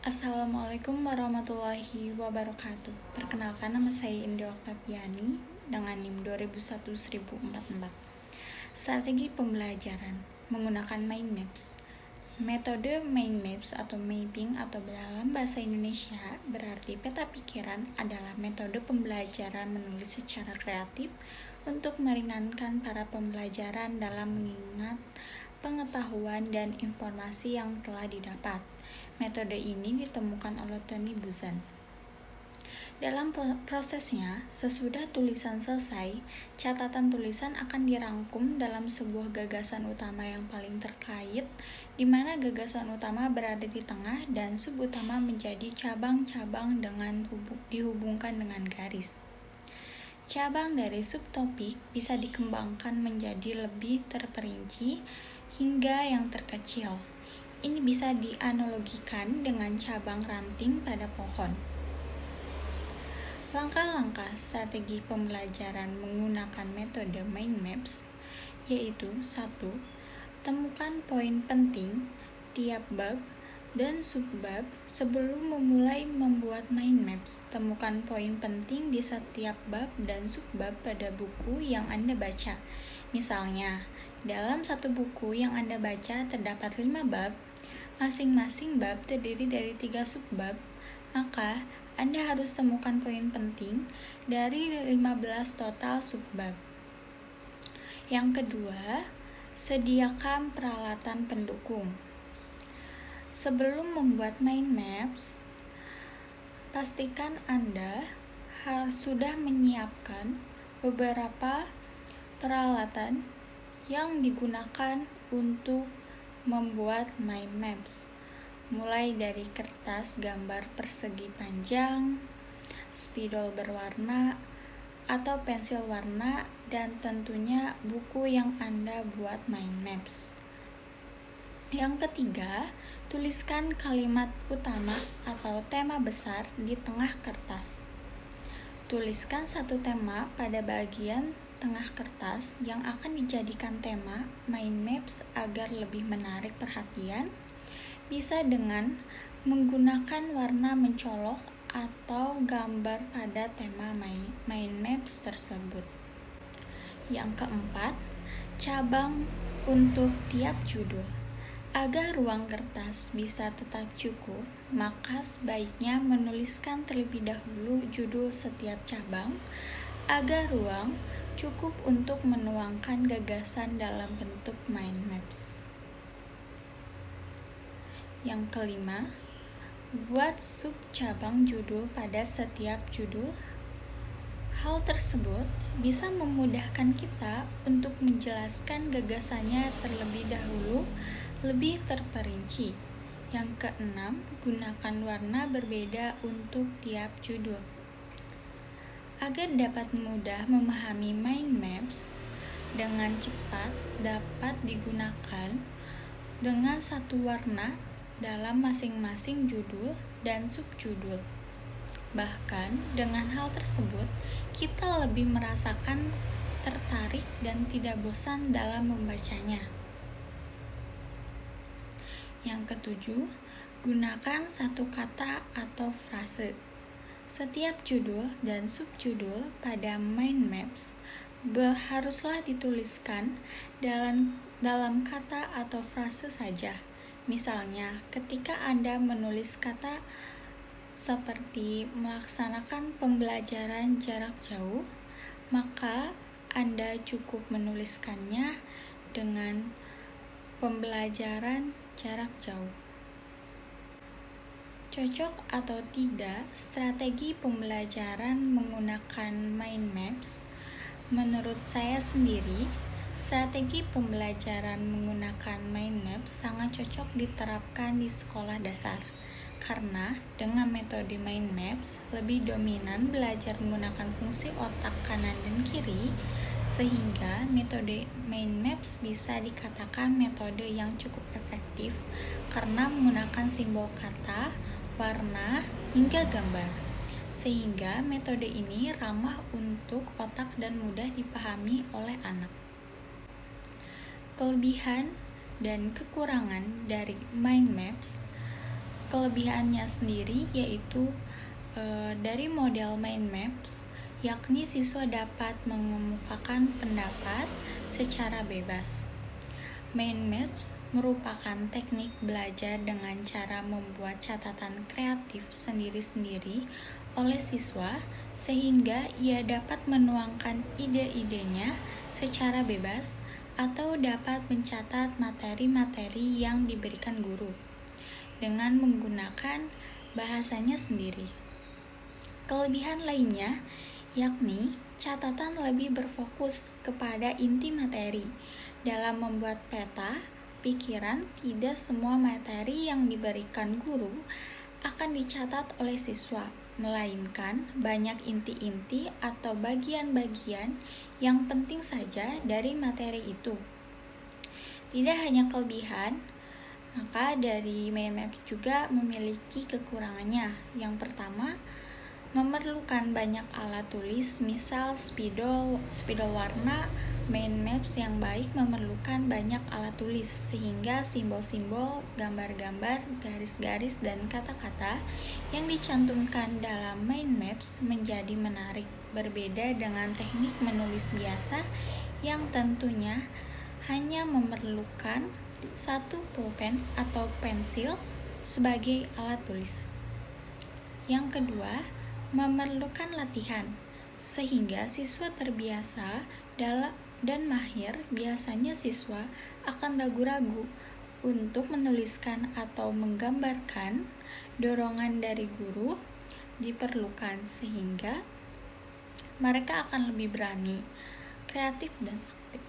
Assalamualaikum warahmatullahi wabarakatuh. Perkenalkan, nama saya Indra Oktaviani dengan NIM 2001-1044. Strategi pembelajaran menggunakan mind maps. Metode mind maps atau mapping atau dalam bahasa Indonesia berarti peta pikiran adalah metode pembelajaran menulis secara kreatif untuk meringankan para pembelajaran dalam mengingat pengetahuan dan informasi yang telah didapat. Metode ini ditemukan oleh Tony Buzan. Dalam prosesnya, sesudah tulisan selesai, catatan tulisan akan dirangkum dalam sebuah gagasan utama yang paling terkait, di mana gagasan utama berada di tengah dan subutama menjadi cabang-cabang dengan dihubungkan dengan garis. Cabang dari subtopik bisa dikembangkan menjadi lebih terperinci hingga yang terkecil. Ini bisa dianalogikan dengan cabang ranting pada pohon. Langkah-langkah strategi pembelajaran menggunakan metode mind maps yaitu 1. Temukan poin penting tiap bab dan subbab sebelum memulai membuat mind maps. Temukan poin penting di setiap bab dan subbab pada buku yang Anda baca. Misalnya, dalam satu buku yang Anda baca terdapat 5 bab, masing-masing bab terdiri dari 3 subbab, maka Anda harus temukan poin penting dari 15 total subbab. Yang kedua, sediakan peralatan pendukung. Sebelum membuat mind maps, pastikan Anda sudah menyiapkan beberapa peralatan yang digunakan untuk membuat mind maps, mulai dari kertas gambar persegi panjang, spidol berwarna, atau pensil warna, dan tentunya buku yang Anda buat mind maps. Yang ketiga, tuliskan kalimat utama atau tema besar di tengah kertas. Tuliskan satu tema pada bagian tengah kertas yang akan dijadikan tema mind maps agar lebih menarik perhatian, bisa dengan menggunakan warna mencolok atau gambar pada tema mind maps tersebut. Yang keempat, cabang untuk tiap judul. Agar ruang kertas bisa tetap cukup, maka sebaiknya menuliskan terlebih dahulu judul setiap cabang agar ruang cukup untuk menuangkan gagasan dalam bentuk mind maps. Yang kelima, buat sub cabang judul pada setiap judul. Hal tersebut bisa memudahkan kita untuk menjelaskan gagasannya terlebih dahulu lebih terperinci. Yang keenam, gunakan warna berbeda untuk tiap judul. Agar dapat mudah memahami mind maps dengan cepat dapat digunakan dengan satu warna dalam masing-masing judul dan subjudul. Bahkan dengan hal tersebut, kita lebih merasakan tertarik dan tidak bosan dalam membacanya. Yang ketujuh, gunakan satu kata atau frase. Setiap judul dan subjudul pada mind maps haruslah dituliskan dalam kata atau frase saja. Misalnya, ketika Anda menulis kata seperti melaksanakan pembelajaran jarak jauh, maka Anda cukup menuliskannya dengan pembelajaran jarak jauh. Cocok atau tidak strategi pembelajaran menggunakan mind maps? Menurut saya sendiri, strategi pembelajaran menggunakan mind maps sangat cocok diterapkan di sekolah dasar. Karena dengan metode mind maps lebih dominan belajar menggunakan fungsi otak kanan dan kiri, sehingga metode mind maps bisa dikatakan metode yang cukup efektif karena menggunakan simbol kata, warna, hingga gambar. Sehingga metode ini ramah untuk otak dan mudah dipahami oleh anak. Kelebihan dan kekurangan dari mind maps. Kelebihannya sendiri yaitu dari model mind maps, yakni siswa dapat mengemukakan pendapat secara bebas. Mind maps merupakan teknik belajar dengan cara membuat catatan kreatif sendiri-sendiri oleh siswa sehingga ia dapat menuangkan ide-idenya secara bebas atau dapat mencatat materi-materi yang diberikan guru dengan menggunakan bahasanya sendiri. Kelebihan lainnya yakni catatan lebih berfokus kepada inti materi. Dalam membuat peta pikiran, tidak semua materi yang diberikan guru akan dicatat oleh siswa, melainkan banyak inti-inti atau bagian-bagian yang penting saja dari materi itu. Tidak hanya kelebihan, maka dari mind maps juga memiliki kekurangannya. Yang pertama, memerlukan banyak alat tulis, misal spidol warna. Mind maps yang baik memerlukan banyak alat tulis, sehingga simbol-simbol, gambar-gambar, garis-garis, dan kata-kata yang dicantumkan dalam mind maps menjadi menarik, berbeda dengan teknik menulis biasa yang tentunya hanya memerlukan satu pulpen atau pensil sebagai alat tulis. Yang kedua, memerlukan latihan, sehingga siswa terbiasa dan mahir. Biasanya siswa akan ragu-ragu untuk menuliskan atau menggambarkan. Dorongan dari guru diperlukan sehingga mereka akan lebih berani, kreatif, dan aktif.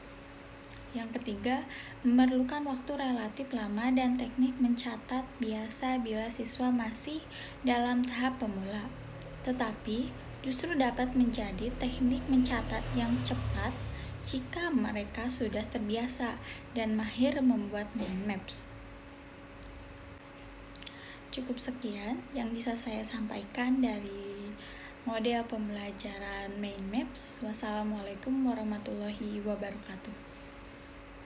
Yang ketiga, memerlukan waktu relatif lama dan teknik mencatat biasa bila siswa masih dalam tahap pemula. Tetapi justru dapat menjadi teknik mencatat yang cepat jika mereka sudah terbiasa dan mahir membuat mind maps. Cukup sekian yang bisa saya sampaikan dari model pembelajaran mind maps. Wassalamualaikum warahmatullahi wabarakatuh.